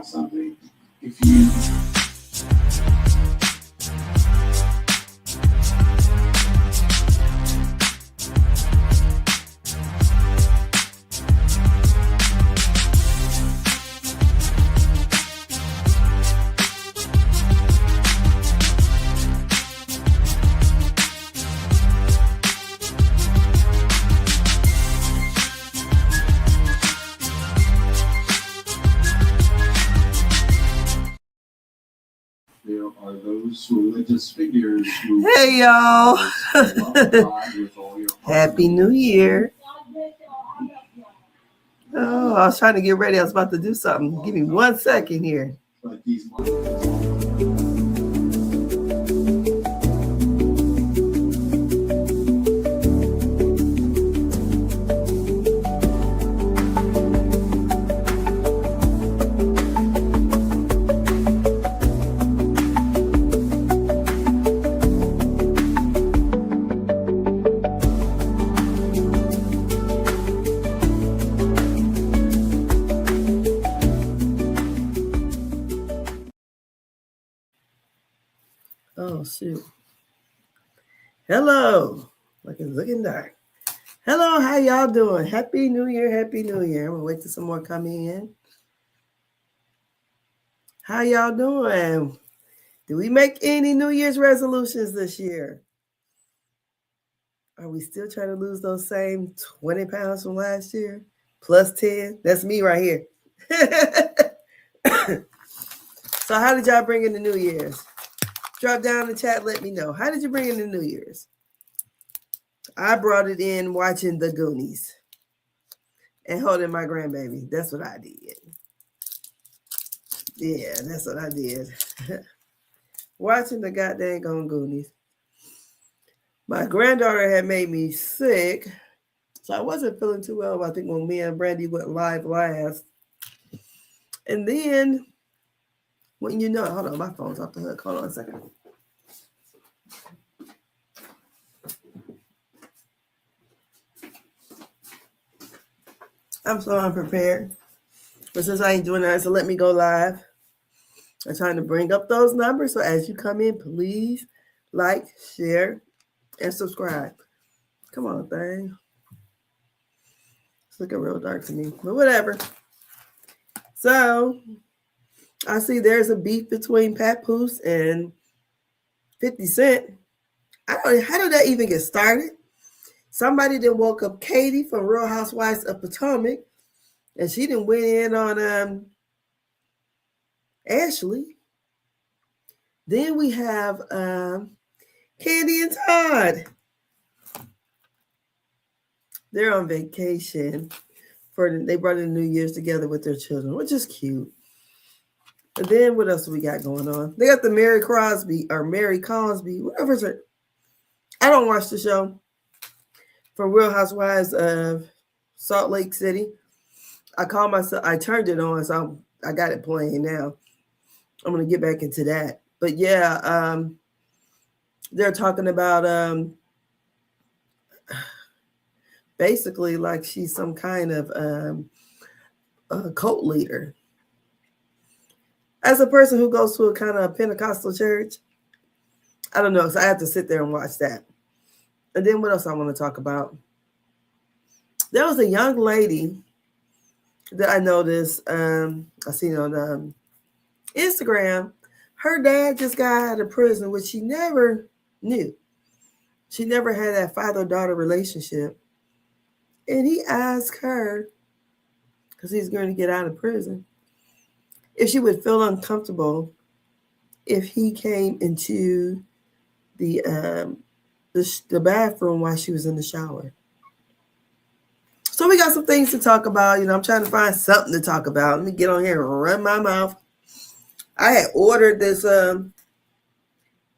about something, if you there are those religious figures who Hey y'all. love God with all your heart. Happy New Year. Oh, I was trying to get ready. I was about to do something. Give me 1 second here. But these Oh, shoot. Hello. Like it's looking dark. Hello, how y'all doing? Happy New Year. Happy New Year. I'm going to wait till some more come in. How y'all doing? Did we make any New Year's resolutions this year? Are we still trying to lose those same 20 pounds from last year? Plus 10? That's me right here. So how did y'all bring in the New Year's? Drop down in the chat, let me know. How did you bring in the New Year's? I brought it in watching The Goonies and holding my grandbaby. That's what I did. Yeah, that's what I did. Watching the goddamn Goonies. My granddaughter had made me sick, so I wasn't feeling too well, I think, when me and Brandy went live last. And then, when you know, hold on, my phone's off the hook. Hold on a second. I'm so unprepared. But since I ain't doing that, so let me go live. I'm trying to bring up those numbers. So as you come in, please like, share, and subscribe. Come on, thing. It's looking real dark to me, but whatever. So I see there's a beef between Papoose and 50 Cent. I don't know, how did that even get started? Somebody then woke up Katie from Real Housewives of Potomac, and she didn't went in on Ashley. Then we have Candy and Todd. They're on vacation. They brought in New Year's together with their children, which is cute. And then what else do we got going on? They got the Mary Cosby, whatever it's. I don't watch the show from Real Housewives of Salt Lake City. I turned it on, so I got it playing now. I'm gonna get back into that. But yeah, they're talking about basically like she's some kind of a cult leader. As a person who goes to a kind of Pentecostal church, I don't know, so I have to sit there and watch that. And then what else I want to talk about? There was a young lady that I noticed, I seen on Instagram. Her dad just got out of prison, which she never knew. She never had that father-daughter relationship. And he asked her, because he's going to get out of prison, if she would feel uncomfortable if he came into the bathroom while she was in the shower. So we got some things to talk about. You know, I'm trying to find something to talk about. Let me get on here and run my mouth. I had ordered this,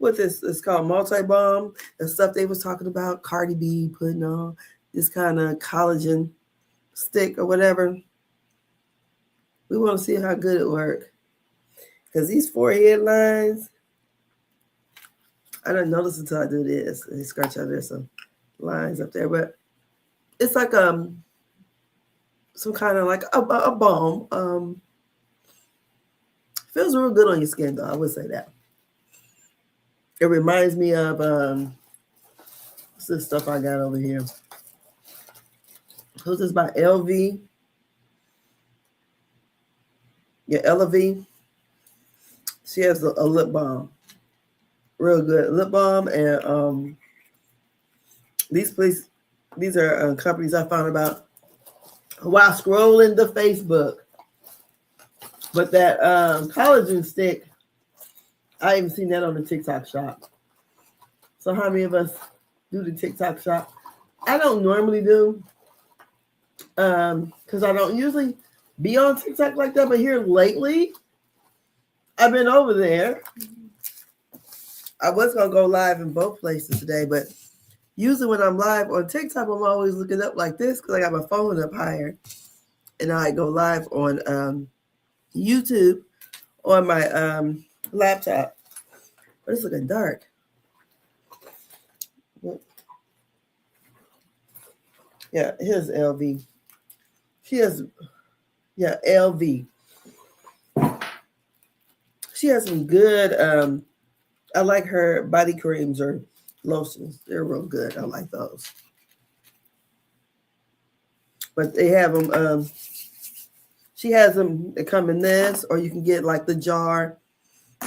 it's called Multi-Balm, the stuff they was talking about, Cardi B putting on this kind of collagen stick or whatever. We want to see how good it works. Because these forehead lines, I didn't notice until I do this. And scratch out, there's some lines up there, but it's like some kind of like a balm. Feels real good on your skin, though. I would say that. It reminds me of what's this stuff I got over here? Who's this by LV? Yeah, LV. She has a lip balm. Real good lip balm, and these are companies I found about while scrolling the Facebook. But that collagen stick, I even seen that on the TikTok shop. So how many of us do the TikTok shop? I don't normally do, because I don't usually be on TikTok like that. But here lately, I've been over there. I was gonna go live in both places today, but usually when I'm live on TikTok, I'm always looking up like this because I got my phone up higher, and I go live on YouTube on my laptop. But it's looking dark. Yeah, here's LV. She has, yeah, LV. She has some good, I like her body creams or lotions. They're real good. I like those. But they have them, she has them that come in this, or you can get like the jar,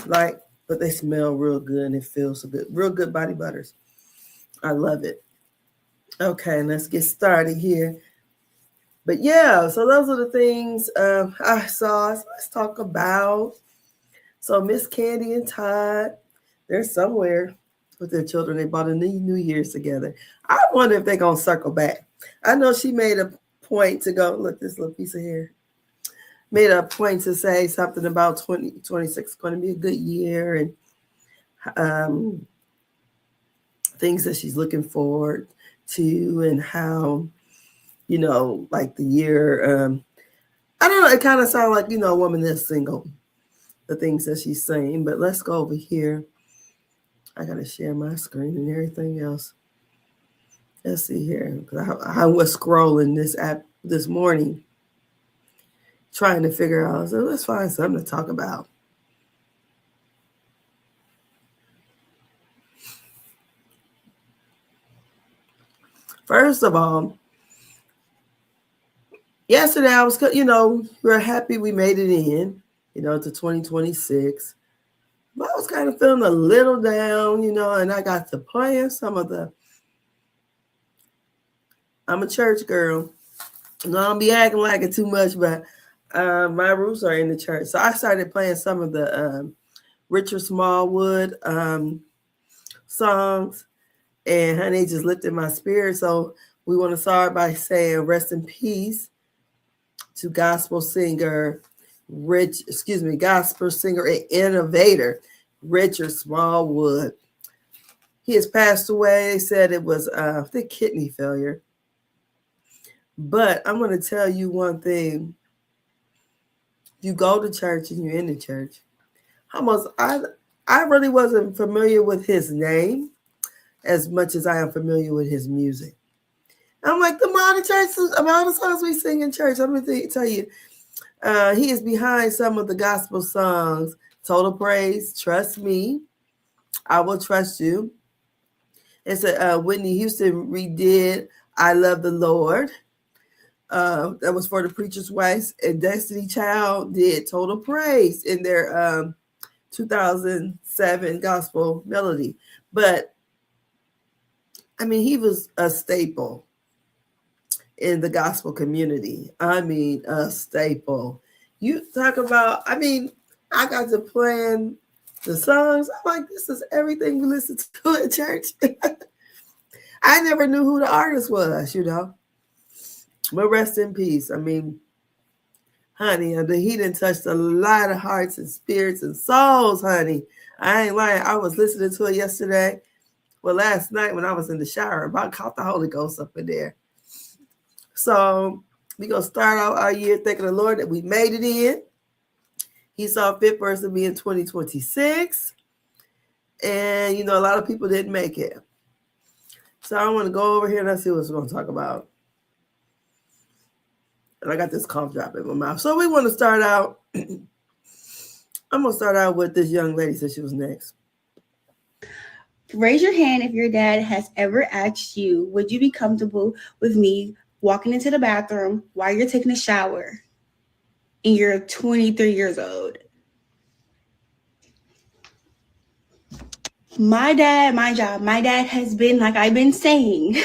like, but they smell real good and it feels so good. Real good body butters. I love it. Okay, let's get started here. But yeah, so those are the things I saw. So let's talk about. So Miss Candy and Todd, they're somewhere with their children. They bought a New Year's together. I wonder if they're going to circle back. I know she made a point to go, look, this little piece of hair. Made a point to say something about 2026 is going to be a good year and things that she's looking forward to and how, you know, like the year, I don't know, it kind of sounds like, you know, a woman that's single, the things that she's saying. But let's go over here. I got to share my screen and everything else. Let's see here. I was scrolling this app this morning, trying to figure out, so let's find something to talk about. First of all, yesterday I was, you know, we're happy we made it in, you know, to 2026. But I was kind of feeling a little down, you know, and I got to playing some of the, I'm a church girl. I don't be acting like it too much, but my roots are in the church. So I started playing some of the Richard Smallwood songs, and honey, just lifted my spirit. So we want to start by saying rest in peace to gospel singer gospel singer and innovator Richard Smallwood. He has passed away. They said it was I think kidney failure. But I'm going to tell you one thing. You go to church and you're in the church. I really wasn't familiar with his name as much as I am familiar with his music. I'm like, the modern church, amount of songs we sing in church. I'm going to tell you, he is behind some of the gospel songs. Total Praise, Trust Me, I Will Trust You. It's a Whitney Houston redid I Love the Lord. That was for the Preacher's Wife, and Destiny Child did Total Praise in their 2007 gospel melody. But I mean, he was a staple in the gospel community. I mean, a staple. You talk about, I mean, I got to playing the songs. I'm like, this is everything we listen to at church. I never knew who the artist was, you know. But rest in peace. I mean, honey, he done touched a lot of hearts and spirits and souls, honey. I ain't lying. I was listening to it yesterday. Well, last night when I was in the shower, about caught the Holy Ghost up in there. So we're going to start out our year thanking the Lord that we made it in. He saw fit for us to be in 2026. And, you know, a lot of people didn't make it. So I want to go over here and let's see what we're going to talk about. And I got this cough drop in my mouth. So we want to start out I'm gonna start out with this young lady since she was next. Raise your hand if your dad has ever asked you, would you be comfortable with me walking into the bathroom while you're taking a shower and you're 23 years old? My dad, my job, my dad has been, like I've been saying,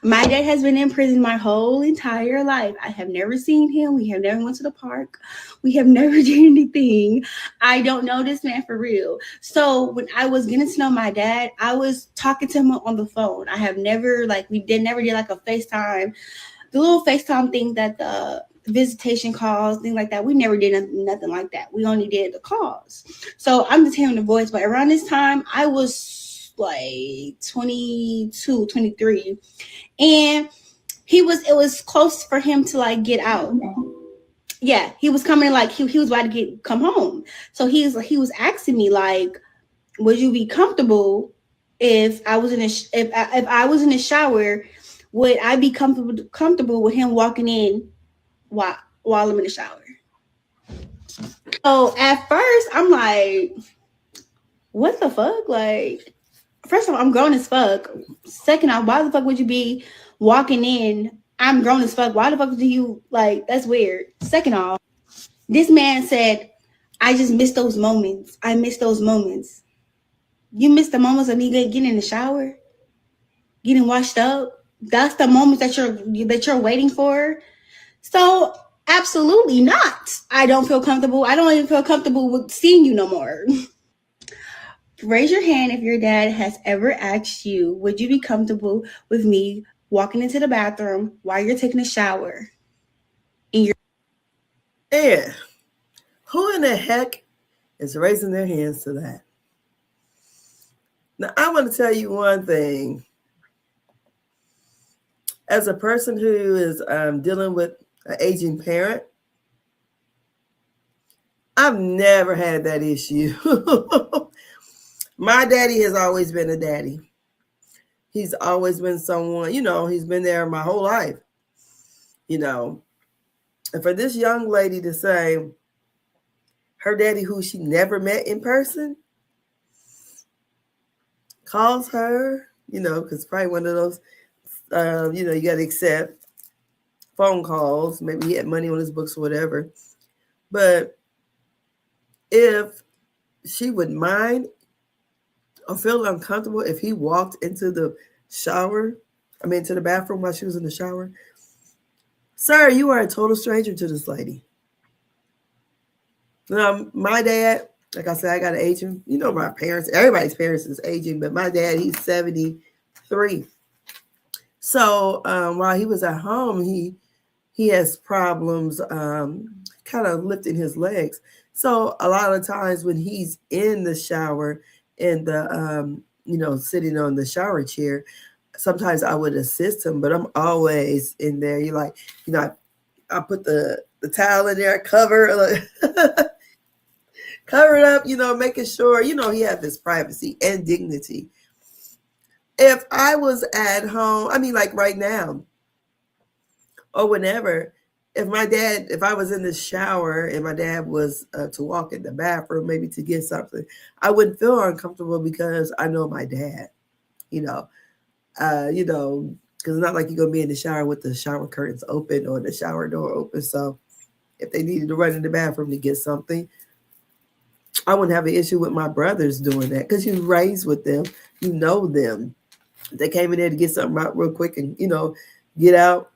my dad has been in prison my whole entire life. I have never seen him. We have never went to the park. We have never did anything. I don't know this man for real. So when I was getting to know my dad, I was talking to him on the phone. I have never, never did like a FaceTime, the little FaceTime thing that the visitation calls, things like that. We never did nothing like that. We only did the calls. So I'm just hearing the voice. But around this time, I was like 22, 23. And it was close for him to like get out. Yeah, he was coming like he was about to come home. So he was asking me like, would you be comfortable if I was if I was in the shower? Would I be comfortable with him walking in while I'm in the shower? So at first I'm like, what the fuck? Like, first of all, I'm grown as fuck. Second off, why the fuck would you be walking in? I'm grown as fuck. Why the fuck do you like? That's weird. Second off, this man said, I just miss those moments. I miss those moments. You miss the moments of me getting in the shower, getting washed up. That's the moments that you're waiting for. So absolutely not. I don't feel comfortable. I don't even feel comfortable with seeing you no more. Raise your hand if your dad has ever asked you, would you be comfortable with me walking into the bathroom while you're taking a shower? Yeah. Who in the heck is raising their hands to that? Now, I want to tell you one thing. As a person who is dealing with an aging parent, I've never had that issue. My daddy has always been a daddy. He's always been someone, he's been there my whole life. And for this young lady to say her daddy, who she never met in person, calls her, because probably one of those, you got to accept phone calls. Maybe he had money on his books or whatever. But if she would mind or feel uncomfortable if he walked into the to the bathroom while she was in the shower, sir, you are a total stranger to this lady. My dad, like I said, I got an aging, my parents, everybody's parents is aging, but my dad, he's 73. So while he was at home, he has problems kind of lifting his legs. So a lot of times when he's in the shower and the sitting on the shower chair, sometimes I would assist him, but I'm always in there. I put the towel in there, cover cover it up, making sure, he has his privacy and dignity. If I was at home, like right now or whenever, if I was in the shower and my dad was to walk in the bathroom, maybe to get something, I wouldn't feel uncomfortable because I know my dad, because it's not like you're going to be in the shower with the shower curtains open or the shower door open. So if they needed to run in the bathroom to get something, I wouldn't have an issue with my brothers doing that because you raised with them, you know them. They came in there to get something out real quick and, get out.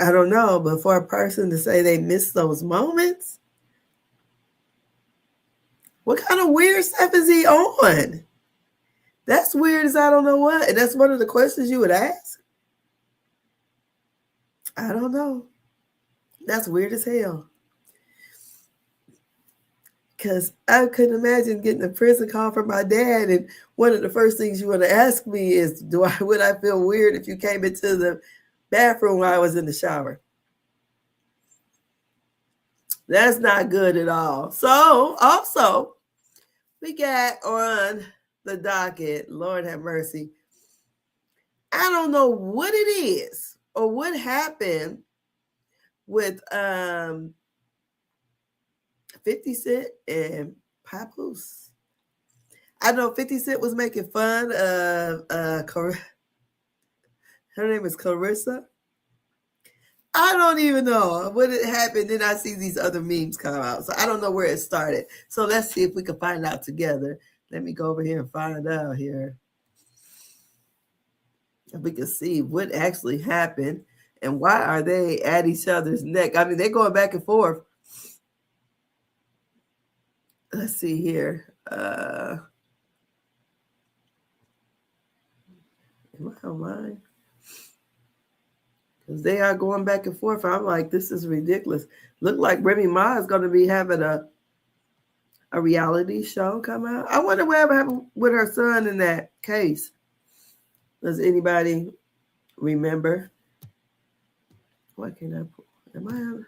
I don't know, but for a person to say they miss those moments, what kind of weird stuff is he on? That's weird as I don't know what. And that's one of the questions you would ask. I don't know. That's weird as hell. Because I couldn't imagine getting a prison call from my dad. And one of the first things you want to ask me is, would I feel weird if you came into the bathroom while I was in the shower? That's not good at all. So also, we got on the docket, Lord have mercy. I don't know what it is or what happened with 50 Cent and Papoose. I know 50 Cent was making fun of her name is Clarissa. I don't even know what it happened. Then I see these other memes come out. So I don't know where it started. So let's see if we can find out together. Let me go over here and find out here. If we can see what actually happened and why are they at each other's neck. I mean, they're going back and forth. Let's see here. Am I online? Because they are going back and forth. I'm like, this is ridiculous. Look like Remy Ma is going to be having a reality show come out. I wonder what happened with her son in that case. Does anybody remember? What can I put? Am I?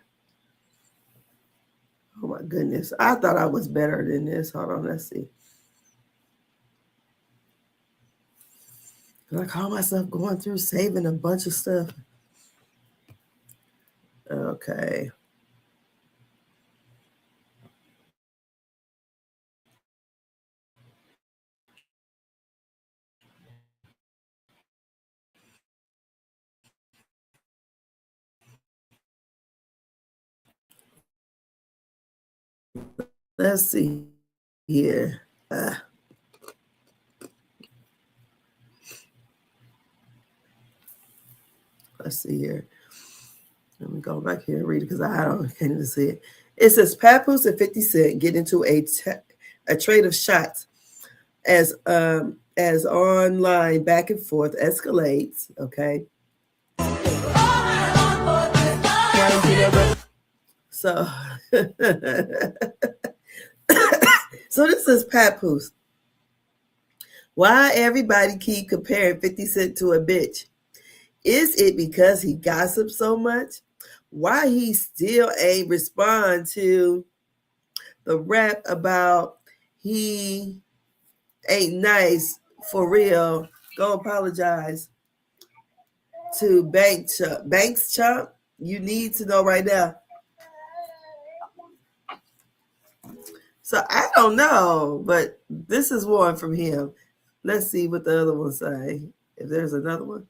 Oh my goodness. I thought I was better than this. Hold on, let's see. I call myself going through saving a bunch of stuff. Okay. Let's see here. Let's see here. Let me go back here and read it because I can't even see it. It says Papoose and 50 Cent get into a trade of shots as online back and forth escalates. Okay. So, so this is Papoose. Why everybody keep comparing 50 Cent to a bitch? Is it because he gossips so much? Why he still ain't respond to the rap about he ain't nice for real? Go apologize to Banks Chump. You need to know right now. So I don't know, but this is one from him. Let's see what the other one say. If there's another one.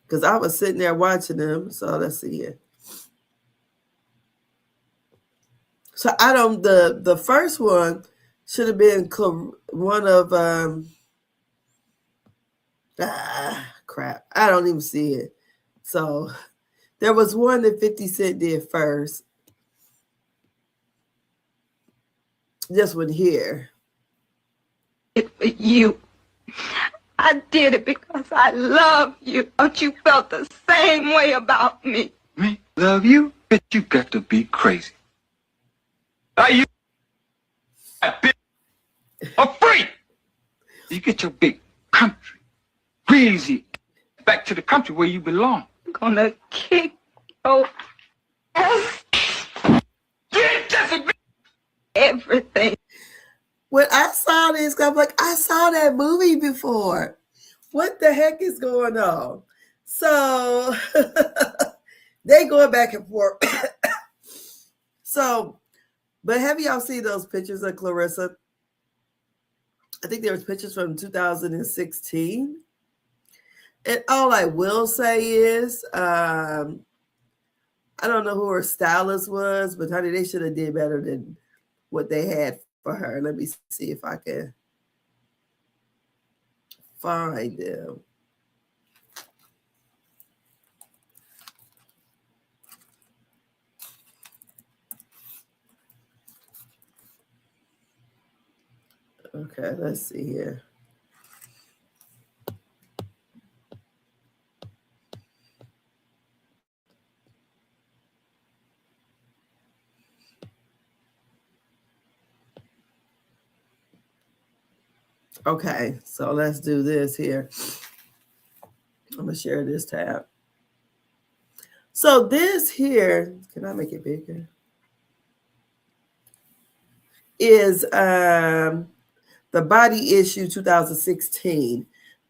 Because I was sitting there watching them. So let's see here. So I don't, the first one should have been one of, crap. I don't even see it. So there was one that 50 Cent did first. This one here. It for you. I did it because I love you. Don't you felt the same way about me? Me? Love you? Bitch, you got to be crazy. Are you a freak? You get your big country crazy back to the country where you belong. I'm gonna kick your ass. Everything. When I saw this, I'm like, I saw that movie before. What the heck is going on? So they going back and forth. So, but have y'all seen those pictures of Clarissa? I think there was pictures from 2016. And all I will say is, I don't know who her stylist was, but honey, they should have did better than what they had for her. Let me see if I can find them. Okay, let's see here. Okay, so let's do this here. I'm going to share this tab. So this here, can I make it bigger? Is the Body Issue 2016.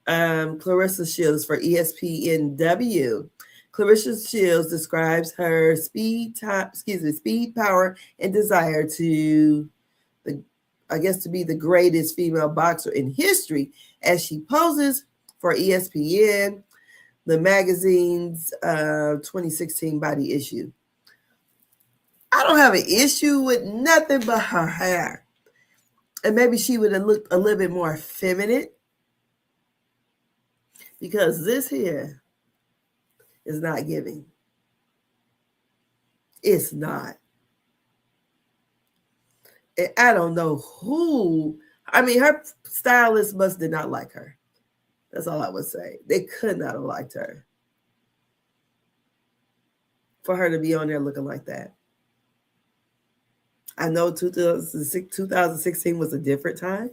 Clarissa Shields for ESPNW. Clarissa Shields describes her speed, power, and desire to be the greatest female boxer in history as she poses for ESPN, the magazine's 2016 body issue. I don't have an issue with nothing but her hair. And maybe she would have looked a little bit more feminine, because this here is not giving. It's not. And I don't know who. I mean, her stylist did not like her. That's all I would say. They could not have liked her for her to be on there looking like that. I know 2016 was a different time,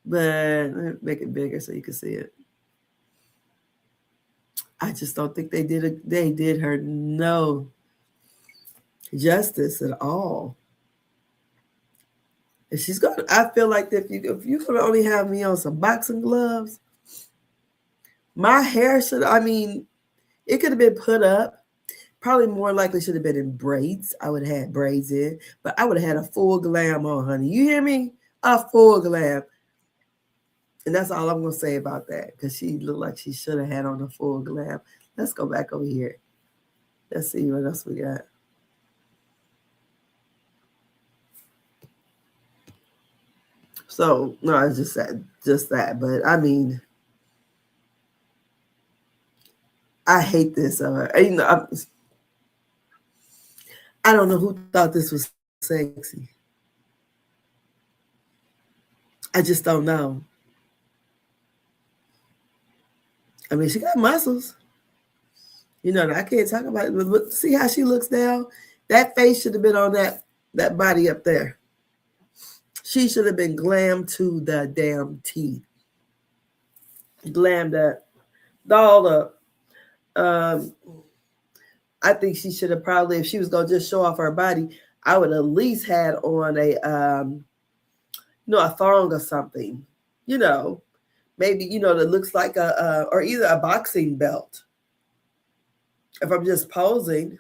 but make it bigger so you can see it. I just don't think they did her no justice at all. And she's gonna. I feel like if you're gonna only have me on some boxing gloves, my hair should. I mean, it could have been put up. Probably more likely should have been in braids. I would have had braids in, but I would have had a full glam on, honey. You hear me? A full glam. And that's all I'm going to say about that, because she looked like she should have had on a full glam. Let's go back over here. Let's see what else we got. So, no, it's just that. But, I mean, I hate this. I don't know who thought this was sexy. I just don't know. I mean, she got muscles. You know, I can't talk about it, but see how she looks now? That face should have been on that body up there. She should have been glammed to the damn T. Glammed up. Dolled up. I think she should have probably, if she was going to just show off her body, I would at least had on a thong or something. You know, maybe, that looks like or either a boxing belt. If I'm just posing,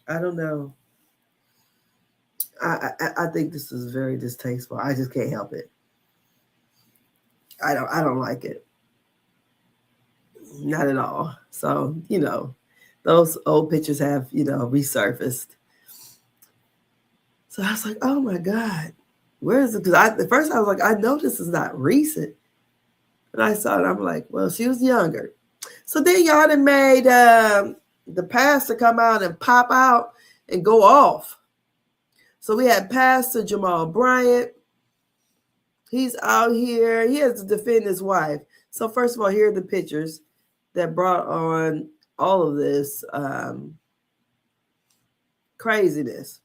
I don't know. I think this is very distasteful. I just can't help it. I don't like it. Not at all. So, those old pictures have, resurfaced. So I was like, oh my God, where is it? Because at first I was like, I know this is not recent. And I saw it, I'm like, well, she was younger. So then y'all done made the pastor come out and pop out and go off. So we had Pastor Jamal Bryant. He's out here. He has to defend his wife. So first of all, here are the pictures that brought on all of this craziness.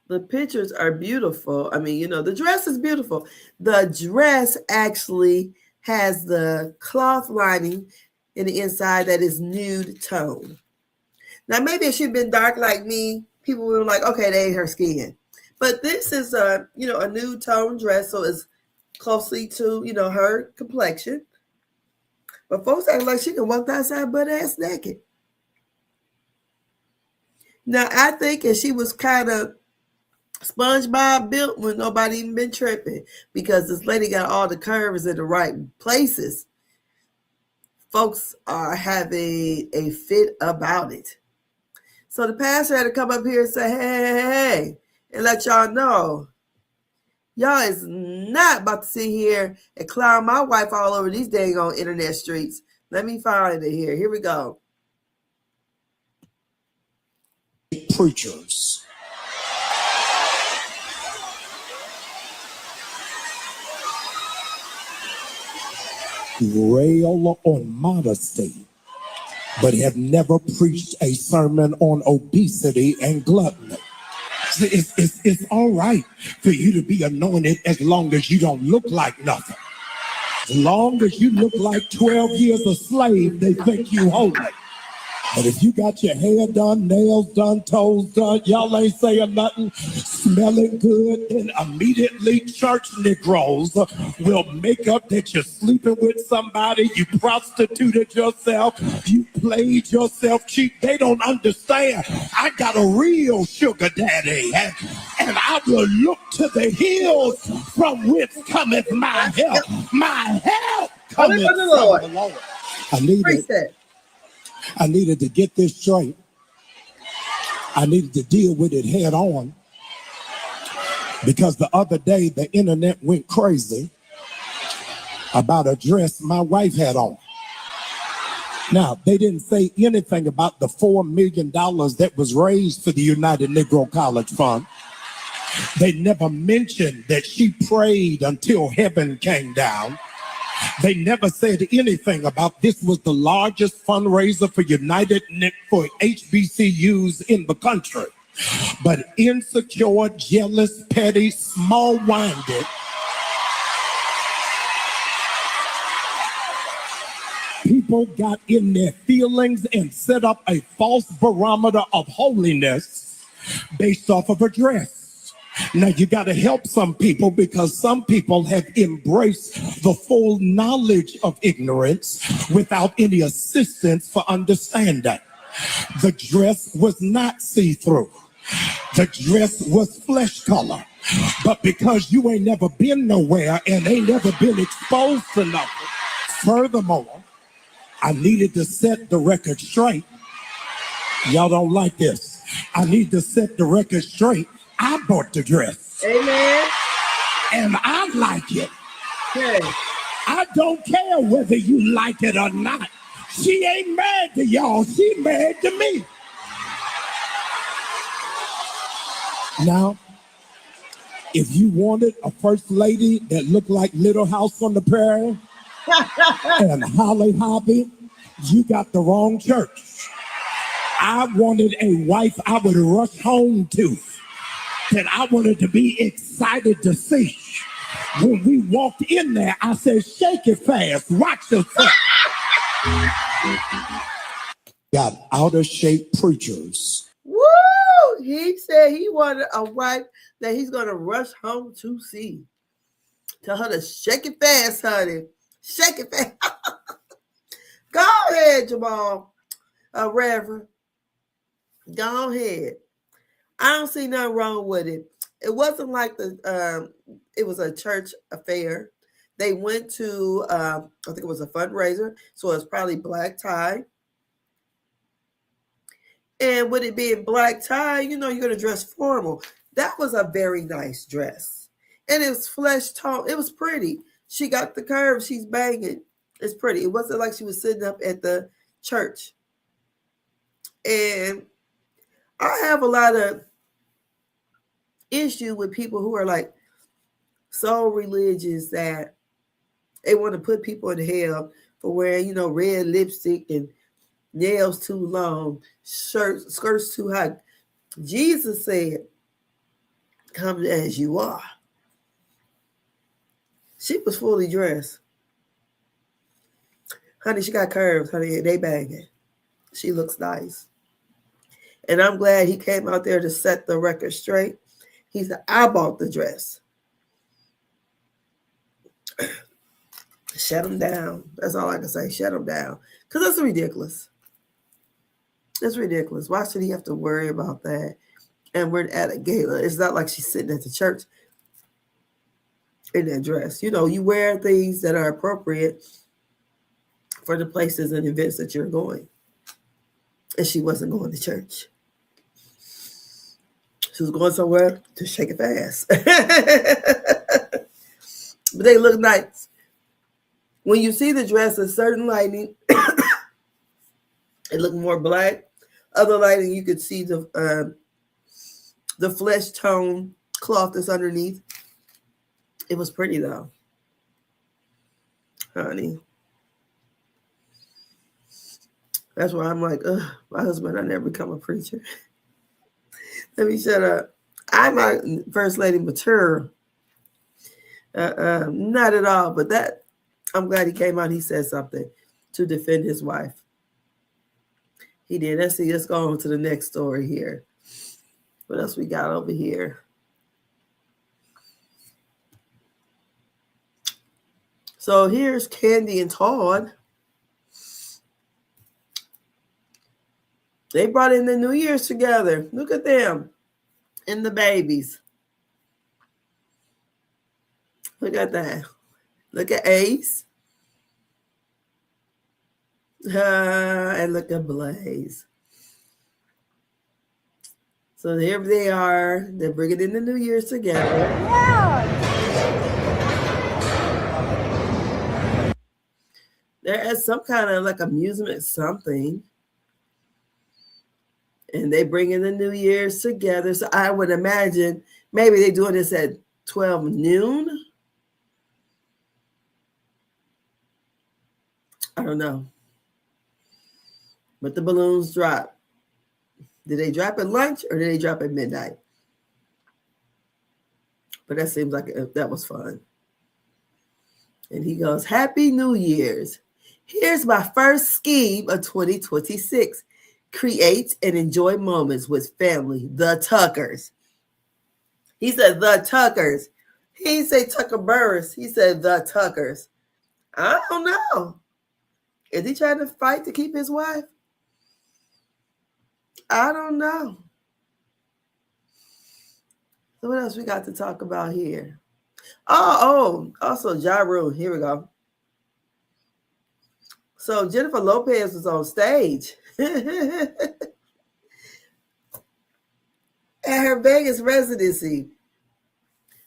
The pictures are beautiful. I mean, the dress is beautiful. The dress actually has the cloth lining in the inside that is nude tone. Now, maybe if she'd been dark like me, people would be like, okay, that ain't her skin. But this is a nude tone dress, so it's closely to, her complexion. But folks act like she can walk outside butt ass naked. Now, I think if she was kind of SpongeBob built when nobody even been tripping, because this lady got all the curves in the right places, folks are having a fit about it. So the pastor had to come up here and say, hey, and let y'all know, y'all is not about to sit here and clown my wife all over these dang on internet streets. Let me find it here. Here we go. Preachers. Rail on modesty, but have never preached a sermon on obesity and gluttony. It's all right for you to be anointed as long as you don't look like nothing. As long as you look like 12 years a slave, they think you holy. But if you got your hair done, nails done, toes done, y'all ain't saying nothing, smelling good, then immediately church Negroes will make up that you're sleeping with somebody, you prostituted yourself, you played yourself cheap. They don't understand. I got a real sugar daddy, and I will look to the hills from whence cometh my help. My help cometh from the Lord. I needed to get this straight. I needed to deal with it head on, because the other day the internet went crazy about a dress my wife had on. Now, they didn't say anything about the $4 million that was raised for the United Negro College Fund. They never mentioned that she prayed until heaven came down. They never said anything about this was the largest fundraiser for for HBCUs in the country. But insecure, jealous, petty, small-minded people got in their feelings and set up a false barometer of holiness based off of a dress. Now, you got to help some people, because some people have embraced the full knowledge of ignorance without any assistance for understanding. The dress was not see-through. The dress was flesh color. But because you ain't never been nowhere and ain't never been exposed to nothing, furthermore, I needed to set the record straight. Y'all don't like this. I need to set the record straight. I bought the dress. Amen. And I like it. Okay. I don't care whether you like it or not. She ain't mad to y'all. She mad to me. Now, if you wanted a first lady that looked like Little House on the Prairie and Holly Hobbie, you got the wrong church. I wanted a wife I would rush home to, that I wanted to be excited to see. When we walked in there, I said, shake it fast, watch yourself. Got out of shape preachers. Woo! He said he wanted a wife that he's going to rush home to see. Tell her to shake it fast, honey. Shake it fast. Go ahead, Jamal. Reverend. Go ahead. I don't see nothing wrong with it. It wasn't like it was a church affair. They went to, I think it was a fundraiser, so it was probably black tie. And with it being black tie, you're going to dress formal. That was a very nice dress. And it was flesh tone. It was pretty. She got the curves. She's banging. It's pretty. It wasn't like she was sitting up at the church. And I have a lot of issue with people who are like so religious that they want to put people in hell for wearing, red lipstick and nails too long, skirts too high. Jesus said, come as you are. She was fully dressed. Honey, she got curves, honey, they banging. She looks nice. And I'm glad he came out there to set the record straight. He said, I bought the dress. Shut him down. That's all I can say. Shut him down. Because that's ridiculous. It's ridiculous. Why should he have to worry about that? And we're at a gala. It's not like she's sitting at the church in that dress. You wear things that are appropriate for the places and events that you're going. And she wasn't going to church. She was going somewhere to shake it fast. But they look nice. When you see the dress in certain lighting, it looked more black. Other lighting, you could see the flesh tone cloth that's underneath. It was pretty though, honey. That's why I'm like, my husband, I never become a preacher. Let me shut up. I'm a first lady mature. Not at all, but I'm glad he came out and he said something to defend his wife. He did. Let's see. Let's go on to the next story here. What else we got over here? So here's Candy and Todd. They brought in the New Year's together. Look at them and the babies. Look at that. Look at Ace. And look at Blaze. So here they are. They're bringing in the New Year's together. They're at some kind of like amusement something. And they bring in the New Year's together. So I would imagine maybe they're doing this at 12 noon. I don't know. But the balloons drop. Did they drop at lunch or did they drop at midnight? But that seems like that was fun. And he goes, Happy New Year's. Here's my first scheme of 2026. Create and enjoy moments with family, the Tuckers. He said the Tuckers. He didn't say Tucker Burris. He said the Tuckers. I don't know. Is he trying to fight to keep his wife? I don't know. So what else we got to talk about here? Also Ja Rule. Here we go. So Jennifer Lopez was on stage at her Vegas residency.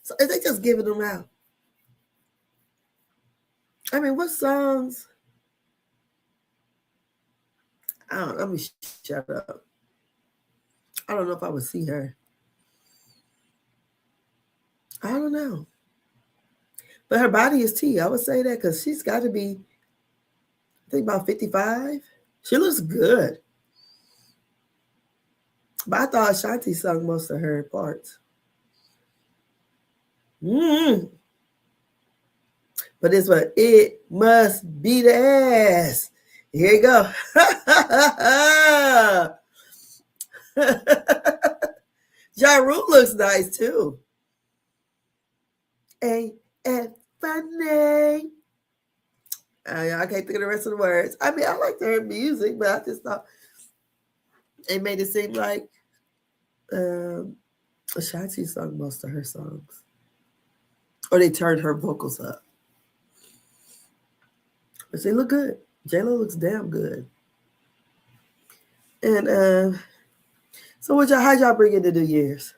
So is they just giving them out? I mean, what songs? I don't. Let me shut up. I don't know if I would see her. I don't know. But her body is T. I would say that because she's got to be, I think, about 55. She looks good. But I thought Ashanti sung most of her parts. But this one, it must be the ass. Here you go. Ja Rule looks nice too. A.F. funny. I can't think of the rest of the words. I mean, I like her music, but I just thought it made it seem like Ashanti sung most of her songs. Or they turned her vocals up. But they look good. J-Lo looks damn good. And so how'd y'all bring in the New Year's?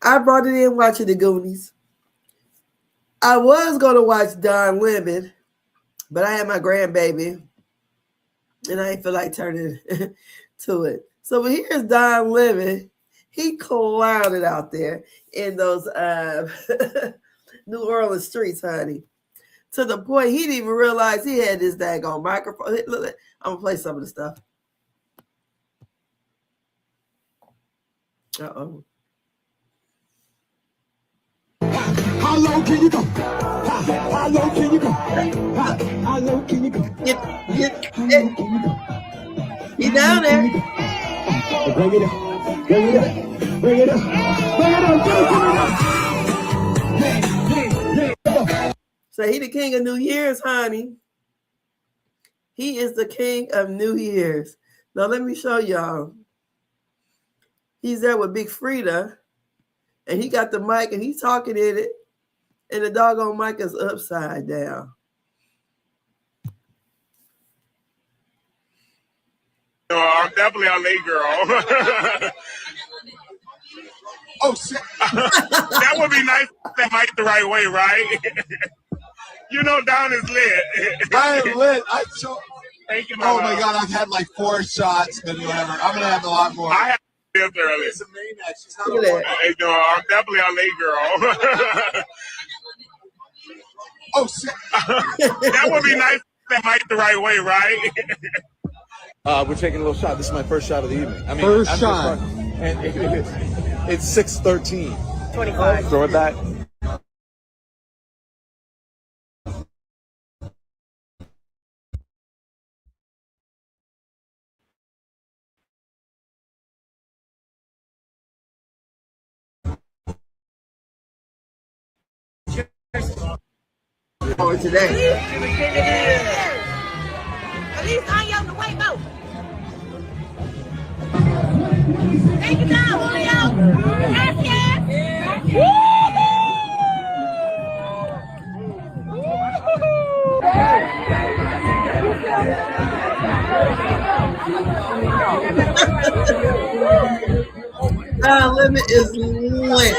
I brought it in watching the Goonies. I was going to watch Don Lemon, but I had my grandbaby, and I didn't feel like turning to it. So here's Don Lemon. He clouded out there in those New Orleans streets, honey, to the point he didn't even realize he had this daggone microphone. Look, I'm going to play some of the stuff. Uh-oh. How low can you go? How low can you go? How low can you go? You down there? Bring it up. Bring it up. Bring it up. Bring it up. So he the king of New Year's, honey. He is the king of New Year's. Now let me show y'all. He's there with Big Frida, and he got the mic, and he's talking in it, and the doggone mic is upside down. I'm definitely a late girl. Oh, shit. That would be nice if they mic the right way, right? You know, Don is lit. I am lit. Thank you, Oh my God, I've had like 4 shots, maybe whatever. I'm gonna have a lot more. I have lived early. It's a maniac. She's not Look at that. Hey, no, I'm definitely a late girl. Oh shit. That would be nice if they mic the right way, right? We're taking a little shot. This is my first shot of the evening. I mean, First shot. And it's 6:13. 25. Throw it back. for today. At least on your way boat. Take it down, Julio. Gracias. Limit is lit.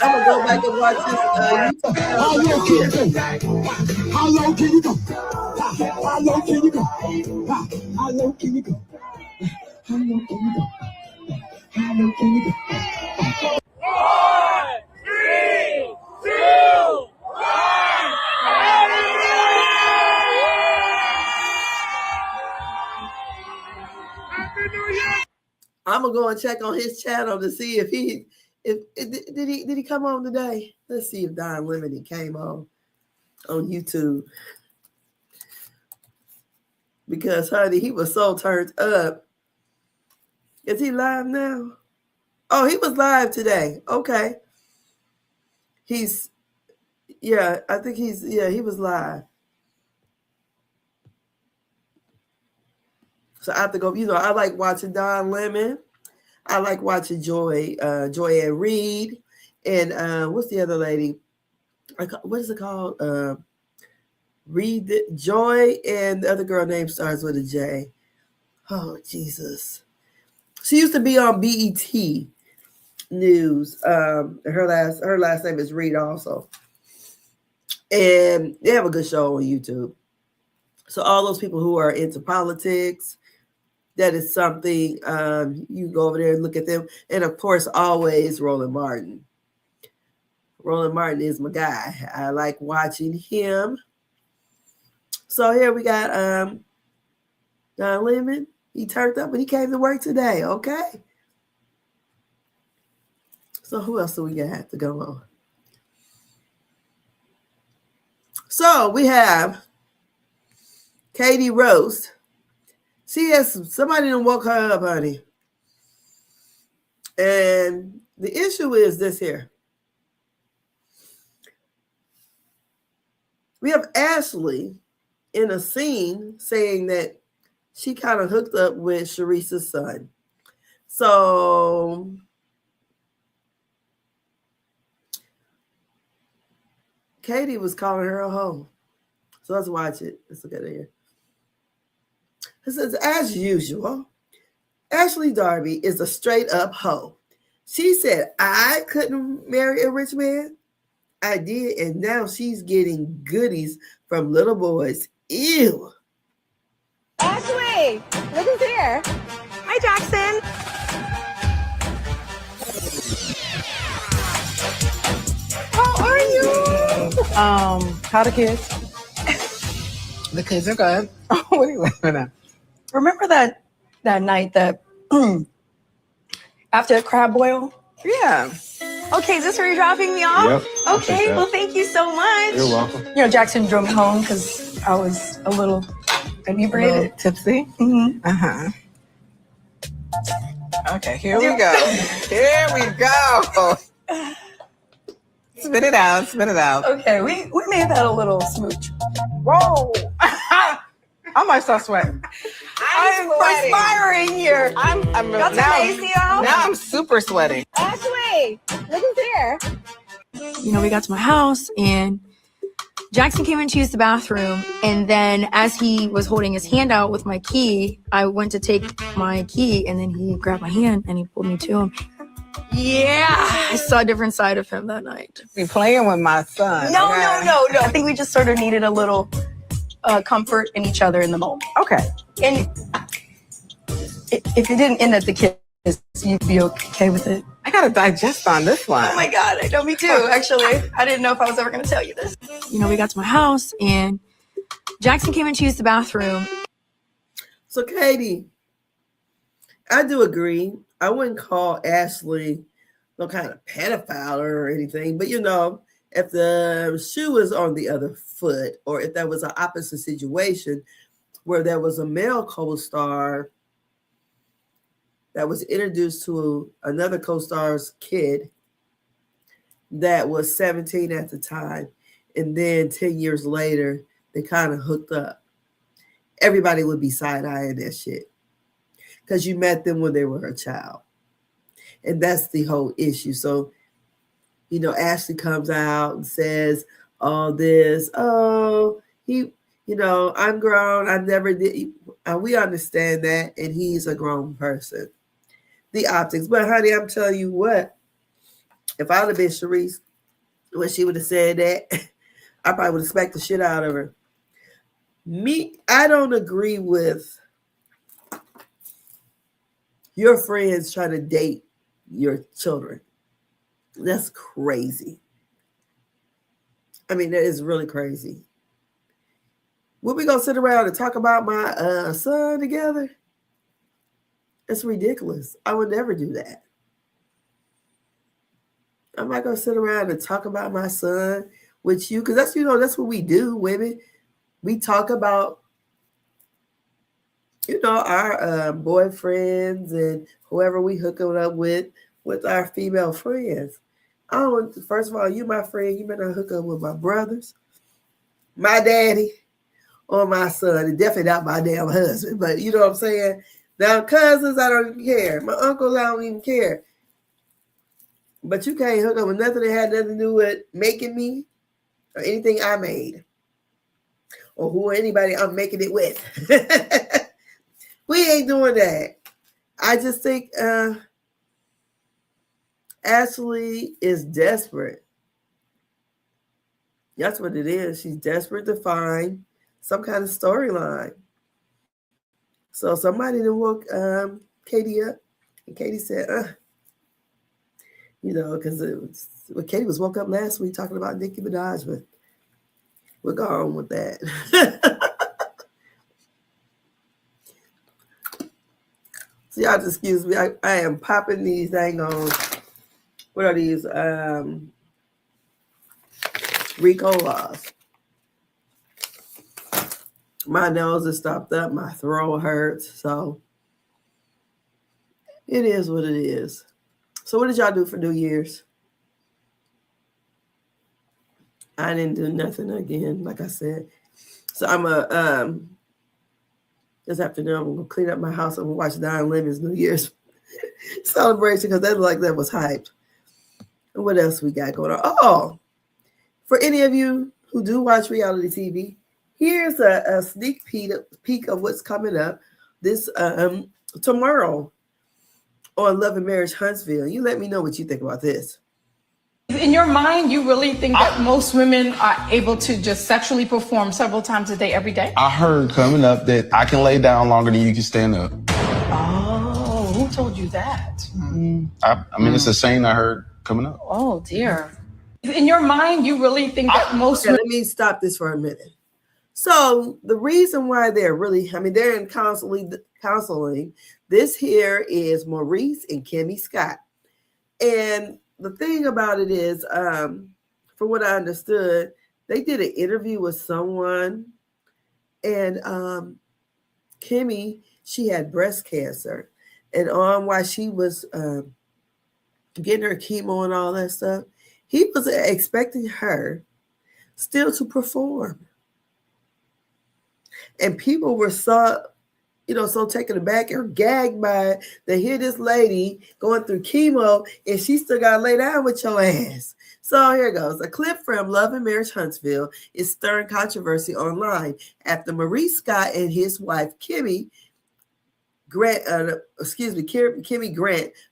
I'm gonna go back and watch this YouTube. How low can you go? How low can you go? How low can you go? How low can you go? How low can you go? How low can you go? 3, 2, 1. Happy New Year! I'm gonna go and check on his channel to see if did he come on today. Let's see if Don Lemon came on YouTube, because honey, he was so turned up. Is he live now? Oh, he was live today. Okay, I think he was live. So I have to go. I like watching Don Lemon. I like watching Joy Ann Reid, and what's the other lady? What is it called? Joy, and the other girl name starts with a J. Oh Jesus! She used to be on BET News. Her last name is Reid also, and they have a good show on YouTube. So all those people who are into politics, that is something you can go over there and look at them. And of course, always Roland Martin. Roland Martin is my guy. I like watching him. So here we got Don Lemon. He turned up and he came to work today. Okay. So who else do we got to go on? So we have Katie Rose. She has somebody done woke her up, honey. And the issue is this here. We have Ashley in a scene saying that she kind of hooked up with Sharice's son. So Katie was calling her a hoe. So let's watch it. Let's look at it here. It says, as usual, Ashley Darby is a straight up hoe. She said, I couldn't marry a rich man. I did, and now she's getting goodies from little boys. Ew. Ashley, look who's here. Hi, Jackson. How are you? How the kids? The kids are good. Oh, what are you laughing at? Remember that night that after the crab boil? Yeah. Okay, is this where you're dropping me off? Yep. Okay, well, thank you so much. You're welcome. You know, Jackson drove me home because I was a little inebriated. Tipsy? Mm-hmm. Uh-huh. Okay, here we go. Here we go. Spit it out, spit it out. Okay, we may have had a little smooch. Whoa! I might start sweating. I'm perspiring here. I'm Got some AC on? Now I'm super sweaty. Ashley, look who's here. You know, we got to my house and Jackson came in to use the bathroom. And then as he was holding his hand out with my key, I went to take my key and then he grabbed my hand and he pulled me to him. Yeah, I saw a different side of him that night. You're playing with my son. No. I think we just sort of needed a little comfort in each other in the moment. Okay. And if it didn't end at the kiss, you'd be okay with it. I gotta digest on this one. Oh my God, I know, me too, actually. I didn't know if I was ever going to tell you this. You know, we got to my house and Jackson came in to use the bathroom. So Katie, I do agree. I wouldn't call Ashley no kind of pedophile or anything, but you know, if the shoe is on the other foot, or if that was an opposite situation where there was a male co-star that was introduced to another co-star's kid, that was 17 at the time. And then 10 years later, they kind of hooked up. Everybody would be side-eyeing that shit because you met them when they were a child. And that's the whole issue. So, you know, Ashley comes out and says all this. Oh, he, you know, I'm grown. I never did. We understand that. And he's a grown person. The optics. But, honey, I'm telling you what. If I would have been Sharice, when she would have said that, I probably would have smacked the shit out of her. I don't agree with your friends trying to date your children. That's crazy. I mean, that is really crazy. Would we go sit around and talk about my son together? It's ridiculous. I would never do that. I'm not going to sit around and talk about my son with you because that's, you know, that's what we do, women. We talk about, you know, our boyfriends and whoever we hooking up with our female friends. I don't want to, first of all, you my friend, you better not hook up with my brothers, my daddy, or my son, and definitely not my damn husband. But you know what I'm saying? Now, cousins, I don't even care. My uncles, I don't even care. But you can't hook up with nothing that had nothing to do with making me or anything I made. Or who anybody I'm making it with. We ain't doing that. I just think Ashley is desperate. That's what it is. She's desperate to find some kind of storyline. So somebody done woke Katie up. And Katie said, you know, because Katie was woke up last week talking about Nicki Minaj, but we'll go on with that. So y'all just excuse me. I am popping these dang on. What are these? Ricolas. My nose is stopped up. My throat hurts. So it is what it is. So what did y'all do for New Year's? I didn't do nothing again, like I said. So I'm this afternoon I'm gonna clean up my house. I'm gonna watch Don Lemon's New Year's celebration because that was hyped. And what else we got going on? Oh, for any of you who do watch reality TV, here's a sneak peek of what's coming up this tomorrow on Love and Marriage Huntsville. You let me know what you think about this. In your mind, you really think that most women are able to just sexually perform several times a day, every day? I heard coming up that I can lay down longer than you can stand up. Oh, who told you that? I mean, it's a saying I heard coming up. Oh, dear. In your mind, you really think that most women... Let me stop this for a minute. So the reason why they're in counseling. This here is Maurice and Kimmy Scott. And the thing about it is, from what I understood, they did an interview with someone, and Kimmy, she had breast cancer, and while she was getting her chemo and all that stuff, he was expecting her still to perform, and people were so taken aback or gagged by it. They hear this lady going through chemo and she still got to lay down with your ass. So here goes. A clip from Love and Marriage Huntsville is stirring controversy online after Maurice Scott and his wife Kimmy Grant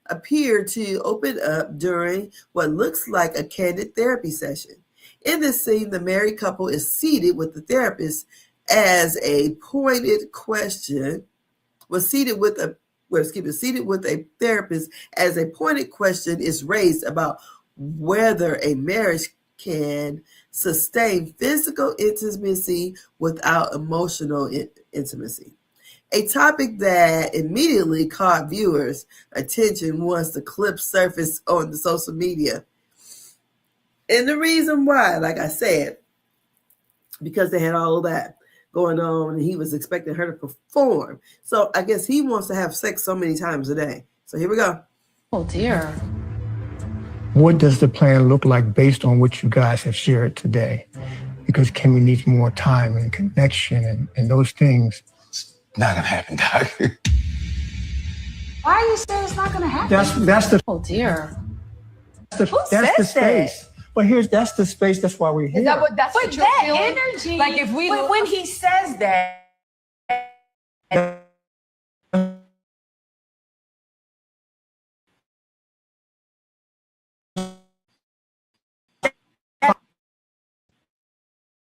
appeared to open up during what looks like a candid therapy session. In this scene, the married couple is seated with the therapist as a pointed question seated with a therapist as a pointed question is raised about whether a marriage can sustain physical intimacy without emotional intimacy. A topic that immediately caught viewers' attention once the clip surfaced on the social media. And the reason why, like I said, because they had all of that going on and he was expecting her to perform. So I guess he wants to have sex so many times a day. So here we go. Oh, dear. What does the plan look like based on what you guys have shared today? Because Kimmy needs more time and connection and those things. It's not gonna happen, Doc. Why are you saying it's not going to happen? That's the Oh dear. that's the space. But that's the space. That's why we're here. Is that what that's But what you're that feeling? energy- Like if we when he says that.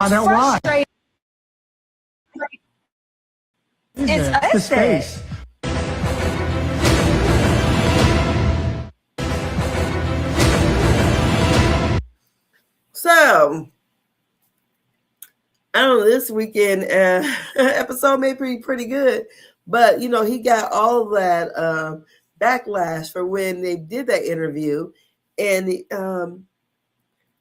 Find out why. Frustrated. It's the us. space. So, I don't know, this weekend episode may be pretty good, but you know, he got all that backlash for when they did that interview and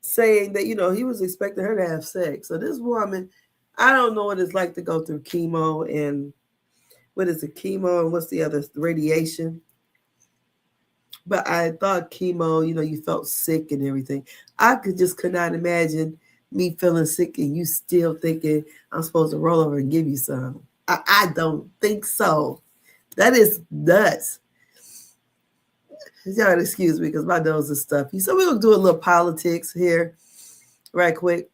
saying that, you know, he was expecting her to have sex. So this woman, I don't know what it's like to go through chemo and what is it, chemo and what's the other, radiation. But I thought chemo, you know, you felt sick and everything. I could not imagine me feeling sick and you still thinking I'm supposed to roll over and give you some. I don't think so. That is nuts. Y'all excuse me because my nose is stuffy. So we're going to do a little politics here right quick.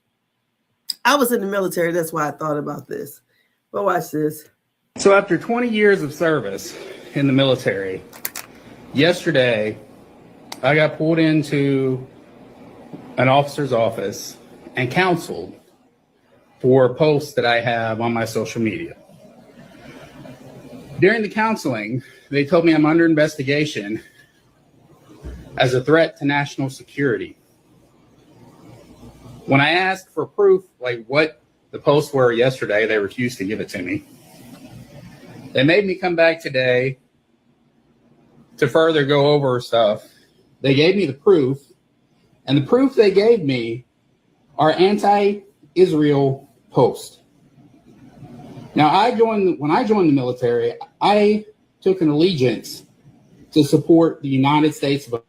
I was in the military. That's why I thought about this. But watch this. So after 20 years of service in the military, yesterday I got pulled into an officer's office and counseled for posts that I have on my social media. During the counseling, they told me I'm under investigation as a threat to national security. When I asked for proof, like what the posts were yesterday, they refused to give it to me. They made me come back today to further go over stuff. They gave me the proof, and the proof they gave me are anti-Israel posts. Now, when I joined the military, I took an allegiance to support the United States of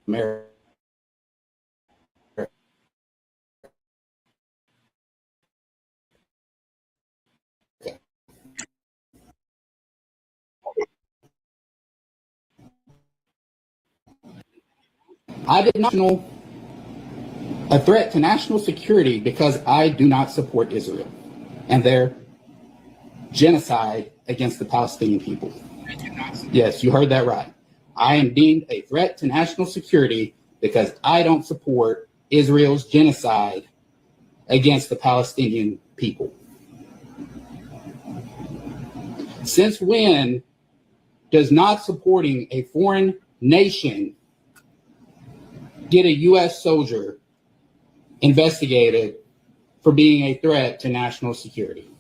America. I did not know a threat to national security because I do not support Israel and their genocide against the Palestinian people. Yes, you heard that right. I am deemed a threat to national security because I don't support Israel's genocide against the Palestinian people. Since when does not supporting a foreign nation get a U.S. soldier investigated for being a threat to national security?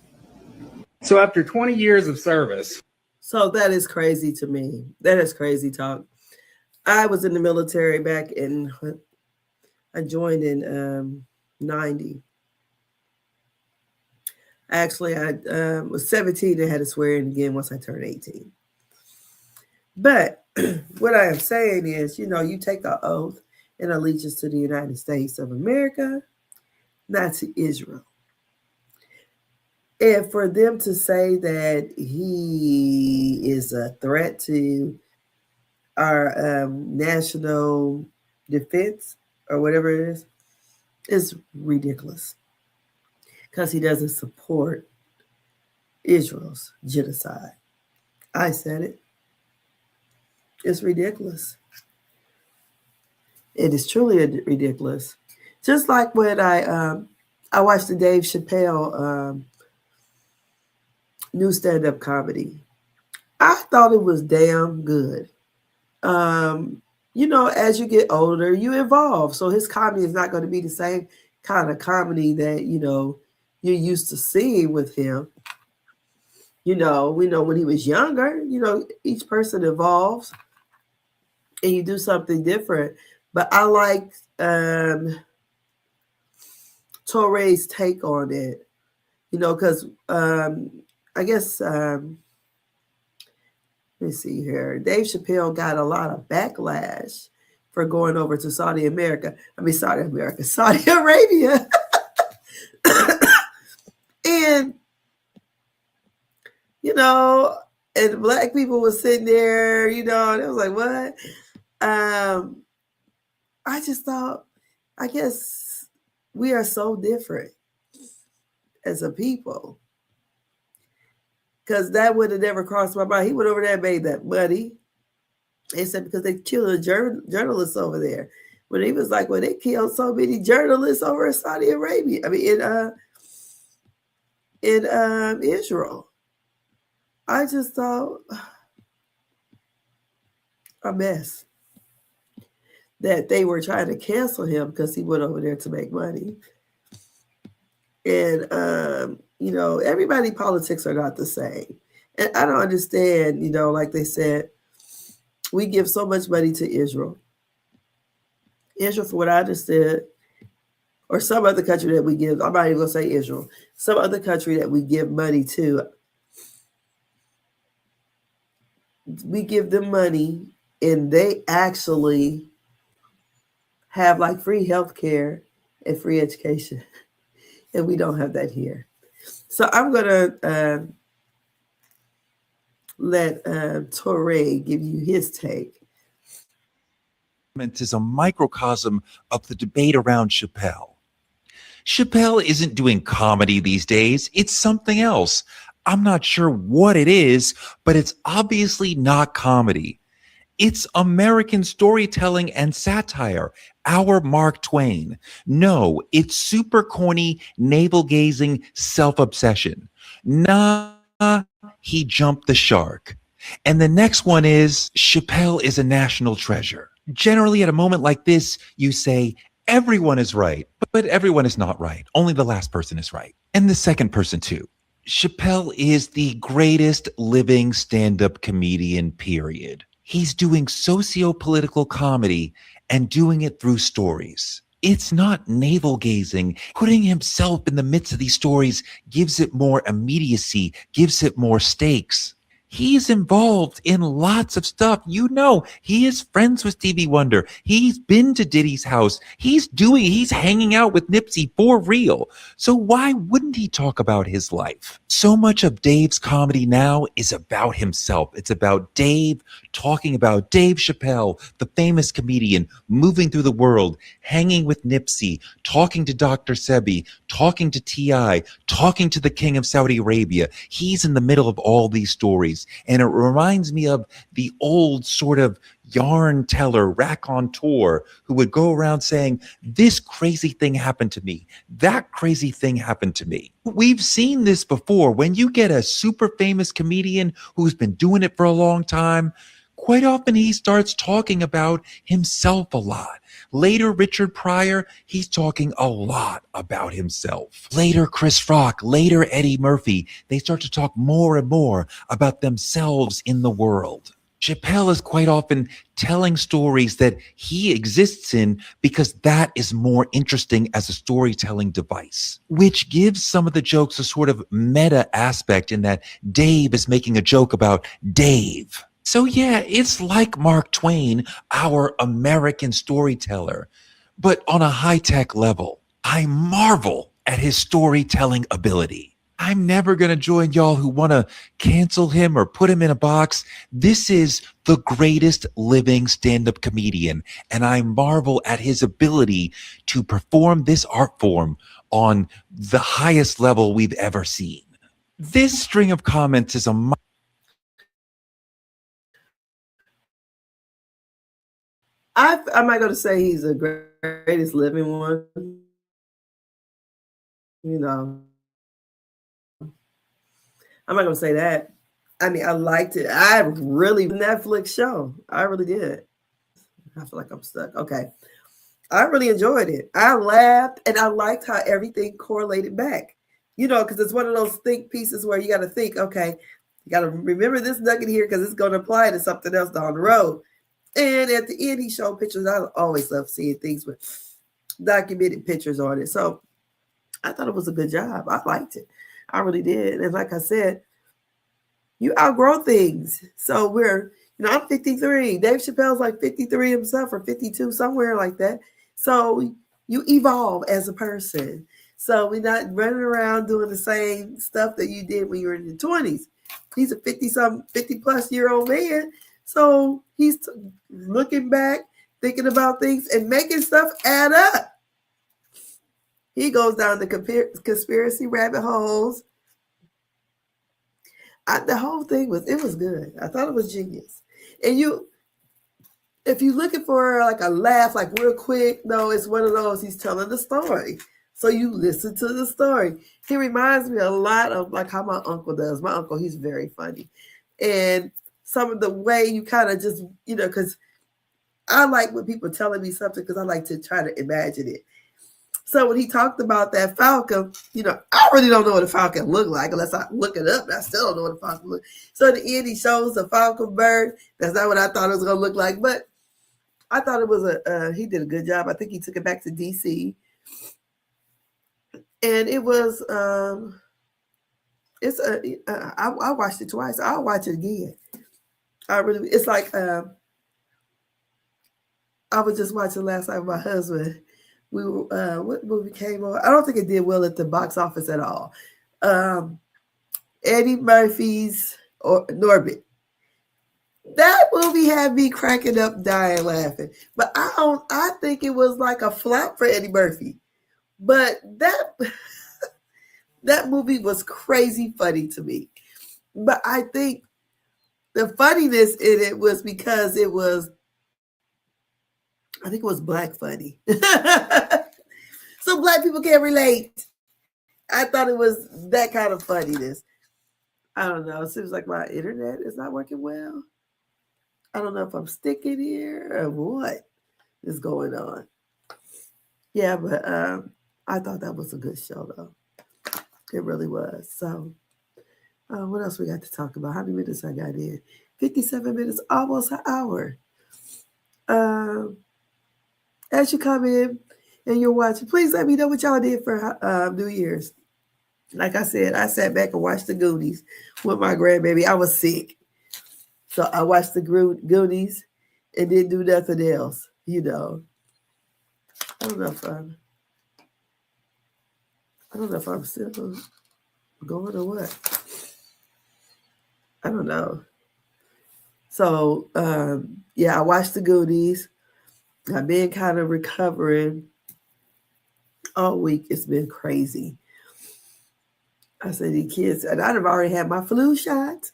So after 20 years of service. So that is crazy to me. That is crazy talk. I was in the military back in, I joined in 90. Actually, I was 17 and had to swear in again once I turned 18. But what I am saying is, you know, you take an oath and allegiance to the United States of America, not to Israel. And for them to say that he is a threat to our national defense or whatever it is ridiculous because he doesn't support Israel's genocide. I said it. It's ridiculous. It is truly ridiculous. Just like when I watched the Dave Chappelle new stand-up comedy. I thought it was damn good. You know, as you get older, you evolve. So his comedy is not going to be the same kind of comedy that, you know, you're used to seeing with him. You know, we know when he was younger, you know, each person evolves and you do something different. But I like Torre's take on it, you know, because I guess Let me see here. Dave Chappelle got a lot of backlash for going over to Saudi Arabia. And, you know, and black people were sitting there, you know, and it was like, what? I just thought, I guess we are so different as a people. Because that would have never crossed my mind. He went over there and made that money. They said because they killed a journalist over there. When he was like, well, they killed so many journalists over in Saudi Arabia. I mean, in Israel. I just thought a mess that they were trying to cancel him because he went over there to make money. And, you know, everybody politics are not the same. And I don't understand, you know, like they said, we give so much money to Israel. Israel, for what I understood, or some other country that we give, I'm not even going to say Israel, some other country that we give money to, we give them money and they actually have like free healthcare and free education. And we don't have that here. So I'm going to let Torre give you his take. Is a microcosm of the debate around Chappelle. Chappelle isn't doing comedy these days. It's something else. I'm not sure what it is, but it's obviously not comedy. It's American storytelling and satire. Our Mark Twain. No, it's super corny, navel-gazing self-obsession. Nah, he jumped the shark. And the next one is Chappelle is a national treasure. Generally, at a moment like this, you say, everyone is right, but everyone is not right. Only the last person is right. And the second person, too. Chappelle is the greatest living stand-up comedian, period. He's doing socio-political comedy and doing it through stories. It's not navel-gazing. Putting himself in the midst of these stories gives it more immediacy, gives it more stakes. He's involved in lots of stuff. You know, he is friends with Stevie Wonder. He's been to Diddy's house. He's hanging out with Nipsey for real. So why wouldn't he talk about his life? So much of Dave's comedy now is about himself. It's about Dave talking about Dave Chappelle, the famous comedian, moving through the world, hanging with Nipsey, talking to Dr. Sebi, talking to T.I., talking to the King of Saudi Arabia. He's in the middle of all these stories. And it reminds me of the old sort of yarn teller, raconteur, who would go around saying, this crazy thing happened to me. That crazy thing happened to me. We've seen this before. When you get a super famous comedian who's been doing it for a long time, quite often he starts talking about himself a lot. Later, Richard Pryor, he's talking a lot about himself. Later, Chris Rock, later, Eddie Murphy, they start to talk more and more about themselves in the world. Chappelle is quite often telling stories that he exists in because that is more interesting as a storytelling device, which gives some of the jokes a sort of meta aspect in that Dave is making a joke about Dave. So yeah, it's like Mark Twain, our American storyteller, but on a high-tech level. I marvel at his storytelling ability. I'm never going to join y'all who want to cancel him or put him in a box. This is the greatest living stand-up comedian, and I marvel at his ability to perform this art form on the highest level we've ever seen. This string of comments is a I'm not going to say he's the greatest living one. You know, I'm not going to say that. I mean, I liked it. I really, Netflix show. I really did. I feel like I'm stuck. Okay. I really enjoyed it. I laughed and I liked how everything correlated back. You know, because it's one of those think pieces where you got to think, okay, you got to remember this nugget here because it's going to apply to something else down the road. And at the end, he showed pictures. I always love seeing things with documented pictures on it. So I thought it was a good job. I liked it. I really did. And like I said, You outgrow things. So I'm 53. Dave Chappelle's like 53 himself or 52, somewhere like that. So you evolve as a person. So we're not running around doing the same stuff that you did when you were in your 20s. He's a 50-plus-year-old man. So he's looking back, thinking about things, and making stuff add up. He goes down the conspiracy rabbit holes. The whole thing was good. I thought it was genius. And if you're looking for like a laugh, like real quick, no, it's one of those, he's telling the story. So you listen to the story. He reminds me a lot of like how my uncle does. My uncle, he's very funny. And some of the way you kind of just, because I like when people telling me something because I like to try to imagine it. So when he talked about that falcon, I really don't know what a falcon looked like unless I look it up. And I still don't know what a falcon looked like. So in the end, he shows a falcon bird. That's not what I thought it was going to look like. But I thought it was he did a good job. I think he took it back to D.C. And it was, I watched it twice. I'll watch it again. It's like, I was just watching last night with my husband. We were, what movie came on? I don't think it did well at the box office at all. Eddie Murphy's Norbit. That movie had me cracking up, dying, laughing. But I think it was like a flop for Eddie Murphy. But that movie was crazy funny to me. But I think the funniness in it was because it was, I think it was black funny. So black people can't relate. I thought it was that kind of funniness. I don't know. It seems like my internet is not working well. I don't know if I'm sticking here or what is going on. Yeah, but I thought that was a good show, though. It really was. So what else we got to talk about? How many minutes I got in? 57 minutes, almost an hour. As you come in and you're watching, please let me know what y'all did for New Year's. Like I said, I sat back and watched the Goonies with my grandbaby. I was sick. So I watched the Goonies and didn't do nothing else, I don't know if I'm still going or what. I don't know. So, I watched the Goonies. I've been kind of recovering all week. It's been crazy. I said, the kids, and I'd have already had my flu shot.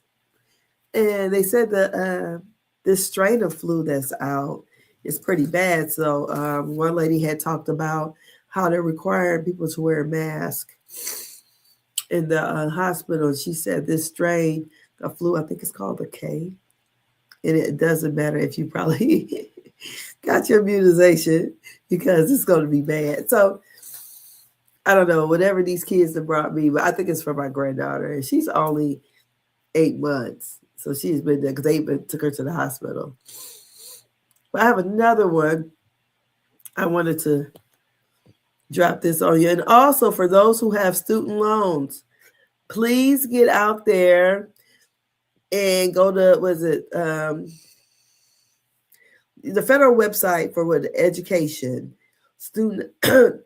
And they said that this strain of flu that's out is pretty bad. So one lady had talked about how they're requiring people to wear a mask in the hospital. She said this strain of flu, I think it's called the K. And it doesn't matter if you probably got your immunization because it's going to be bad. So I don't know, whatever these kids have brought me, but I think it's for my granddaughter. And she's only 8 months. So she's been there because they even took her to the hospital. But I have another one. I wanted to drop this on you. And also for those who have student loans, please get out there and go to, the federal website for education, student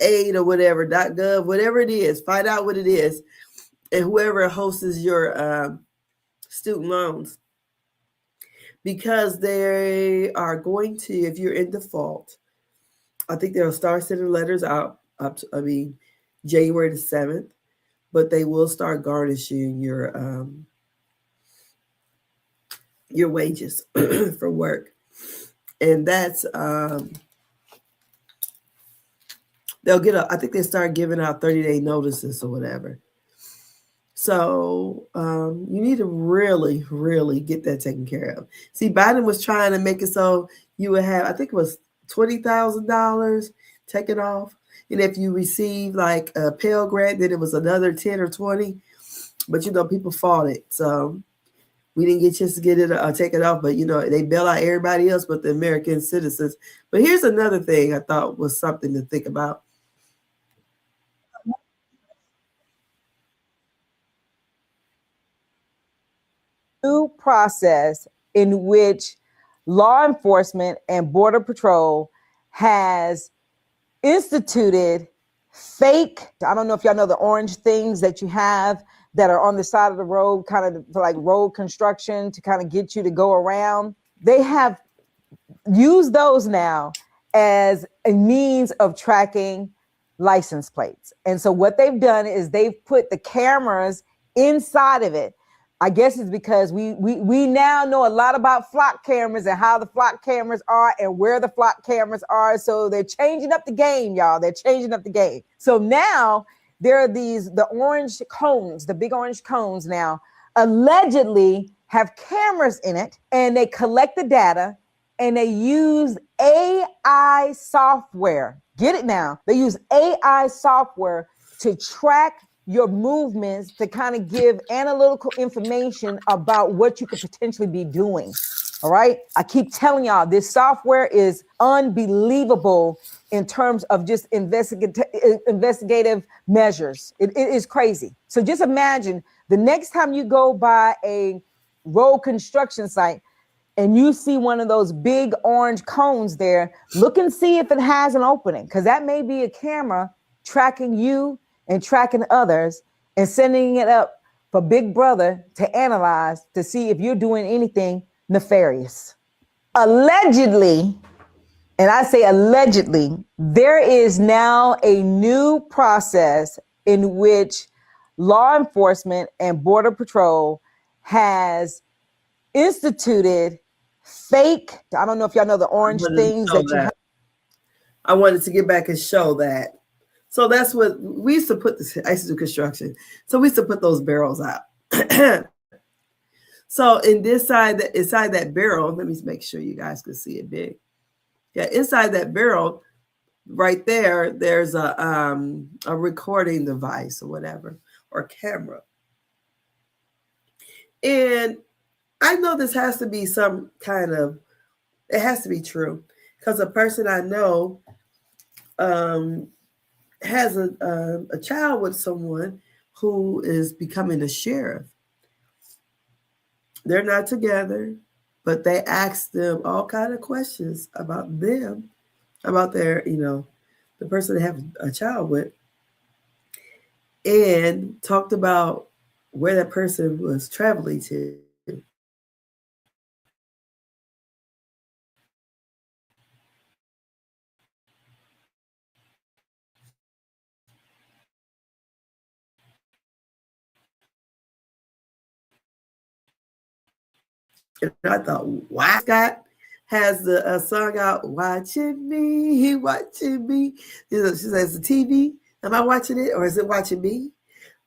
aid or whatever, .gov, whatever it is, find out what it is. And whoever hosts your student loans, because they are going to, if you're in default, I think they'll start sending letters out January the 7th, but they will start garnishing your wages for work. And that's they'll get I think they start giving out 30-day notices or whatever. So you need to really, really get that taken care of. See, Biden was trying to make it so you would have, I think it was $20,000 taken off. And if you receive like a Pell Grant, then it was another 10 or 20. But, people fought it. So we didn't get a chance to get it take it off. But, they bail out everybody else but the American citizens. But here's another thing I thought was something to think about. new process in which law enforcement and Border Patrol has instituted fake, I don't know if y'all know the orange things that you have that are on the side of the road, kind of like road construction to kind of get you to go around. They have used those now as a means of tracking license plates. And so what they've done is they've put the cameras inside of it. I guess it's because we now know a lot about flock cameras and how the flock cameras are and where the flock cameras are. So they're changing up the game, y'all. They're changing up the game. So now there are the orange cones, the big orange cones now allegedly have cameras in it, and they collect the data and they use AI software. Get it now. They use AI software to track your movements, to kind of give analytical information about what you could potentially be doing. All right. I keep telling y'all, this software is unbelievable in terms of just investigative measures. It is crazy. So just imagine the next time you go by a road construction site and you see one of those big orange cones there, look and see if it has an opening, because that may be a camera tracking you and tracking others and sending it up for Big Brother to analyze to see if you're doing anything nefarious. Allegedly, and I say allegedly, there is now a new process in which law enforcement and Border Patrol has instituted fake, I don't know if y'all know the orange things that you have. I wanted to get back and show that. So that's what we used to put this. I used to do construction. So we used to put those barrels out. So inside that barrel, let me make sure you guys can see it big. Yeah, inside that barrel, right there, there's a recording device or whatever, or camera. And I know this has to be some kind of, it has to be true, because a person I know has a child with someone who is becoming a sheriff. They're not together, but they asked them all kind of questions about them, about their, the person they have a child with, and talked about where that person was traveling to. And I thought, wow, Scott has the song out, watching me. She says, the TV, am I watching it or is it watching me?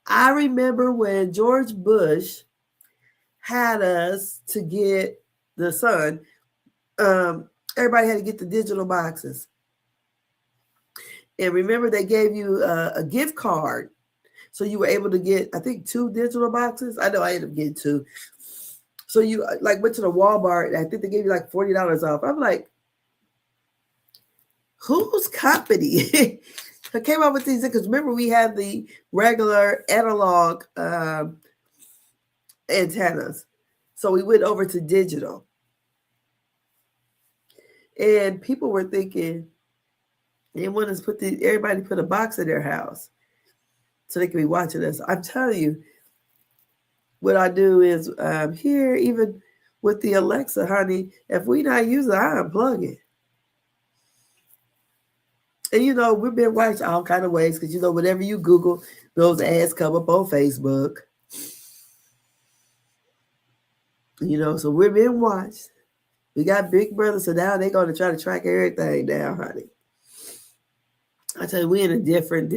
I remember when George Bush had us to get the Sun, everybody had to get the digital boxes. And remember, they gave you a gift card. So you were able to get, I think, 2 digital boxes. I know I ended up getting 2. So you went to the Walmart, I think they gave you like $40 off. I'm like, whose company came up with these? Because remember, we had the regular analog antennas. So we went over to digital. And people were thinking they want us everybody put a box in their house so they can be watching us. I'm telling you, what I do is here, even with the Alexa, honey, if we not using it, I unplug it. And, we've been watched all kind of ways because, whatever you Google, those ads come up on Facebook. So we're being watched. We got Big Brother, so now they're going to try to track everything down, honey. I tell you, we're in a different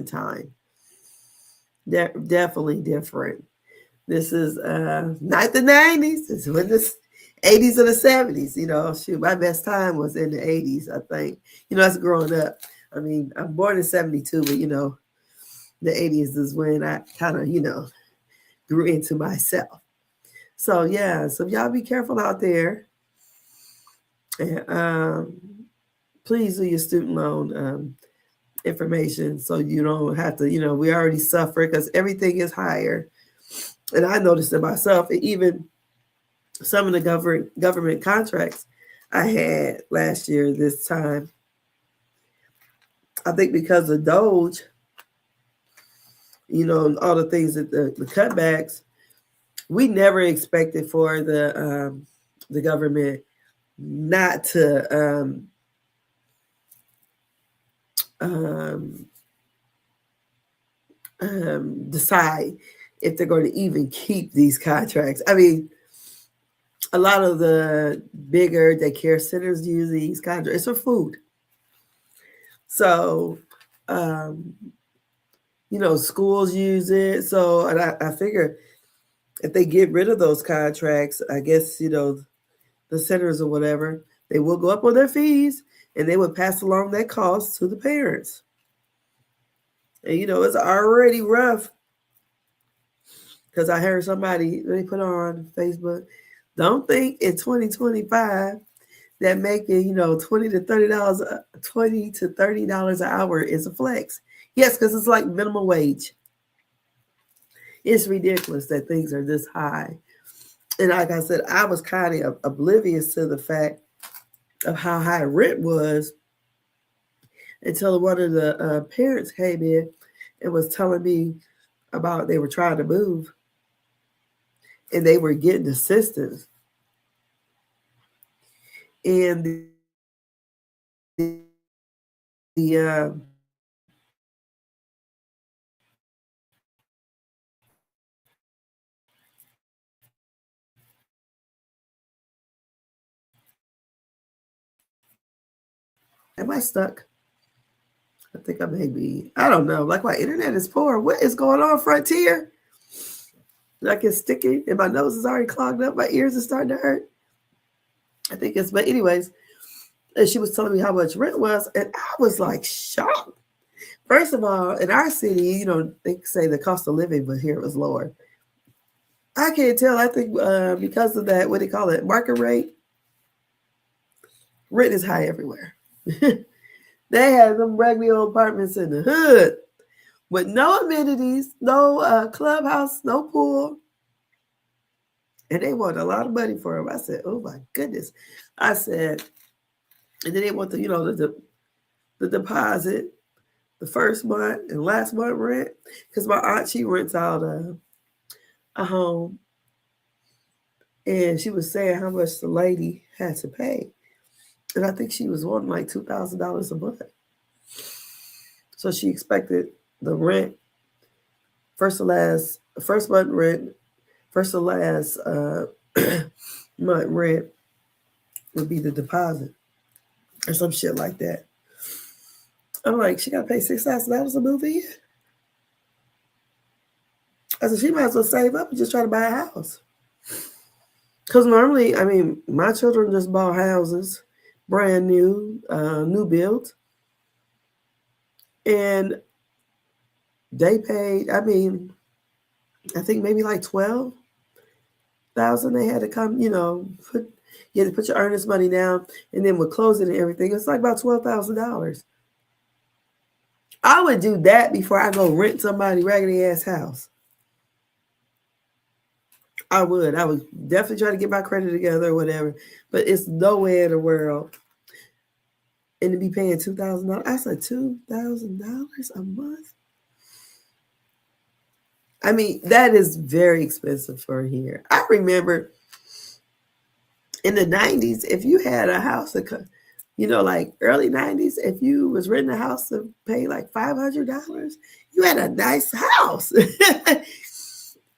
time. Definitely different. This is not the 90s. This is the 80s or the 70s. Shoot, my best time was in the 80s, I think. As growing up. I mean, I'm born in 72, but, the 80s is when I kind of, grew into myself. So, yeah. So, y'all be careful out there. And please do your student loan information so you don't have to, we already suffer because everything is higher. and I noticed it myself, and even some of the government contracts I had last year this time. I think because of Doge, and all the things that the cutbacks, we never expected for the government not to decide if they're going to even keep these contracts. I mean, a lot of the bigger daycare centers use these contracts for food. So, schools use it. So, and I figure if they get rid of those contracts, I guess, the centers or whatever, they will go up on their fees and they would pass along that cost to the parents. And, it's already rough because I heard somebody, they put on Facebook, don't think in 2025 that making, $20 to $30 an hour is a flex. Yes, because it's like minimum wage. It's ridiculous that things are this high. And like I said, I was kind of oblivious to the fact of how high rent was until one of the parents came in and was telling me about they were trying to move and they were getting assistance. And the am I stuck? I think I may be. I don't know. Like my internet is poor. What is going on, Frontier? Like it's sticky and my nose is already clogged up. My ears are starting to hurt. I think it's, but anyways, and she was telling me how much rent was, and I was like shocked. First of all, in our city, they say the cost of living, but here it was lower. I can't tell. I think because of that, what do you call it, market rate, rent is high everywhere. They have them regular old apartments in the hood with no amenities, no clubhouse, no pool. And they want a lot of money for them. I said, oh my goodness. I said, and then they want the deposit, the first month and last month rent. Because my aunt, she rents out a home. And she was saying how much the lady had to pay. And I think she was wanting like $2,000 a month. So she expected the rent, first month rent, first to last month rent would be the deposit or some shit like that. I'm like, she got to pay $6,000 a month a year? I said, she might as well save up and just try to buy a house. Because normally, I mean, my children just bought houses, brand new, new build. And they paid, I mean, I think maybe like $12,000 they had to come, you had to put your earnest money down, and then with closing and everything, it's like about $12,000. I would do that before I go rent somebody raggedy ass house. I would definitely try to get my credit together or whatever, but it's no way in the world. And to be paying $2,000, I said $2,000 a month. I mean, that is very expensive for here. I remember in the 90s, if you had a house, like early 90s, if you was renting a house to pay like $500, you had a nice house.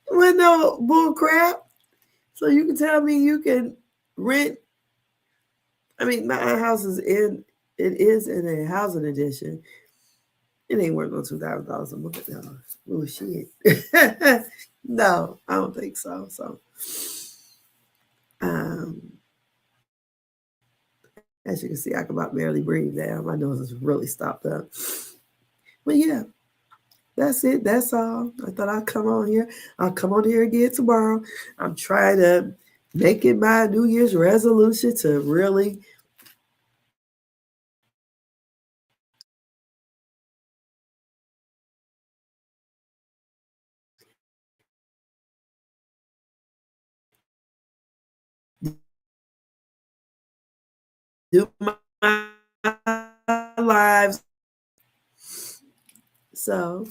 With no bull crap. So you can tell me you can rent. I mean, my house is in a housing edition. It ain't worth no $2,000 a month. No. Oh shit. No, I don't think so. So as you can see, I can about barely breathe now. My nose is really stopped up. But yeah, that's it. That's all. I thought I'd come on here. I'll come on here again tomorrow. I'm trying to make it my New Year's resolution to really do my lives. So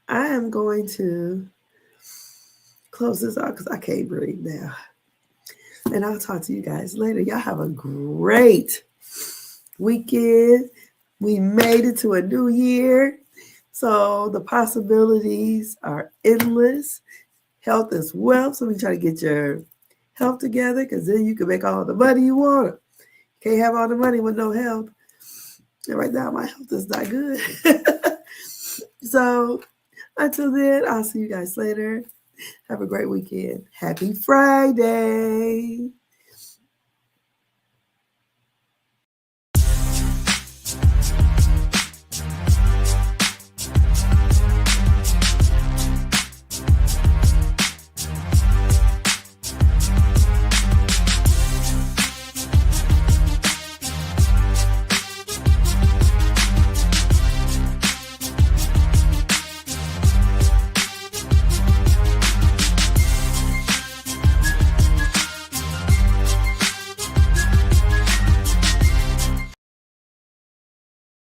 I am going to close this out because I can't breathe now. And I'll talk to you guys later. Y'all have a great weekend. We made it to a new year. So the possibilities are endless. Health is wealth. So we try to get your health together because then you can make all the money you want. Can't have all the money with no health. And right now my health is not good. So until then, I'll see you guys later. Have a great weekend. Happy Friday.